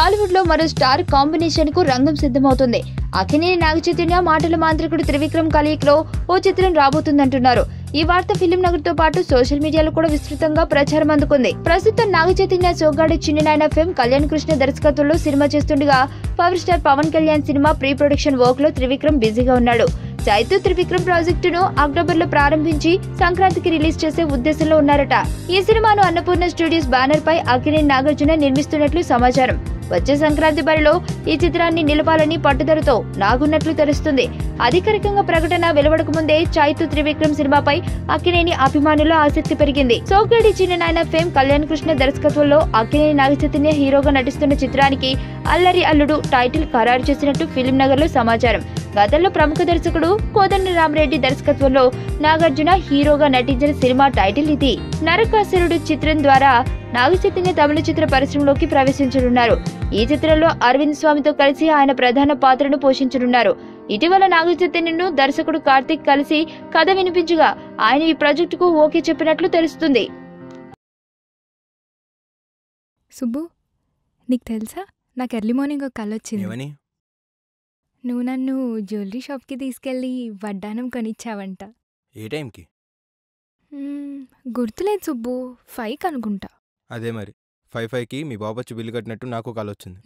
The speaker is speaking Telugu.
టాలీవుడ్ లో మరో స్టార్ కాంబినేషన్ కు రంగం సిద్ధమవుతుంది. అక్కినేని నాగచైతన్య మాటల మాంత్రికుడు త్రివిక్రమ్ కలయికలో ఓ చిత్రం రాబోతుందంటున్నారు. ఈ వార్త ఫిలిం నగర్ తో పాటు సోషల్ మీడియాలో కూడా విస్తృతంగా ప్రచారం అందుకుంది. ప్రస్తుతం నాగచైతన్య సోగ్గాడే చిన్ననాయన ఫిల్మ్ కళ్యాణ్ కృష్ణ దర్శకత్వంలో సినిమా చేస్తుండగా power star Pawan Kalyan cinema pre production work లో త్రివిక్రమ్ బిజీగా ఉన్నాడు. చైతు త్రివిక్రమ్ ప్రాజెక్టును అక్టోబర్ లో ప్రారంభించి సంక్రాంతికి రిలీజ్ చేసే ఉద్దేశంలో ఉన్నారట. ఈ సినిమాను అన్నపూర్ణ స్టూడియోస్ బ్యానర్ పై అక్కినేని నాగార్జున నిర్మిస్తున్నట్లు సమాచారం. వచ్చే సంక్రాంతి బరిలో ఈ చిత్రాన్ని నిలపాలని పట్టుదలతో నాగున్నట్లు తెలుస్తుంది. అధికారికంగా ప్రకటన వెలువడక ముందే చైతు త్రివిక్రమ్ సినిమాపై అక్కినేని అభిమానుల ఆసక్తి పెరిగింది. సోగ్గాడే చిన్ననాయన ఫేమ్ కళ్యాణ్ కృష్ణ దర్శకత్వంలో అక్కినేని నాగచైతన్య హీరోగా నటిస్తున్న చిత్రానికి అల్లరి అల్లుడు టైటిల్ ఖరారు చేసినట్టు ఫిలిం నగర్ లో సమాచారం. గతంలో ప్రముఖ దర్శకుడు కోదండరామిరెడ్డి దర్శకత్వంలో నాగార్జున హీరోగా నటించిన సినిమా టైటిల్ ఇది. నరకాసురుడు చిత్రం ద్వారా నాగచైతన్య తమిళ చిత్ర పరిశ్రమలోకి ప్రవేశించనున్నారు. ఈ చిత్రంలో అరవింద్ స్వామితో కలిసి ఆయన ప్రధాన పాత్రను పోషించనున్నారు. ఇటీవల నాగచైతన్యను దర్శకుడు కార్తిక్ కలిసి కథ వినిపించగా ఆయన ఈ ప్రాజెక్టుకు ఓకే చెప్పినట్లు తెలుస్తుంది. సుబ్బు, నీకు తెలుసా, నాకు ఎర్లీ మార్నింగ్ ఒక కల వచ్చింది. నువ్వు నన్ను జ్యువెలరీ షాప్కి తీసుకెళ్ళి వడ్డానం కొనిచ్చావంట. ఏ టైంకి? గుర్తులేదు సుబ్బు, 5 అనుకుంటా. అదే మరి 5కి మీ బాబొచ్చి బిల్లు కట్టినట్టు నాకు కాల్ వచ్చింది.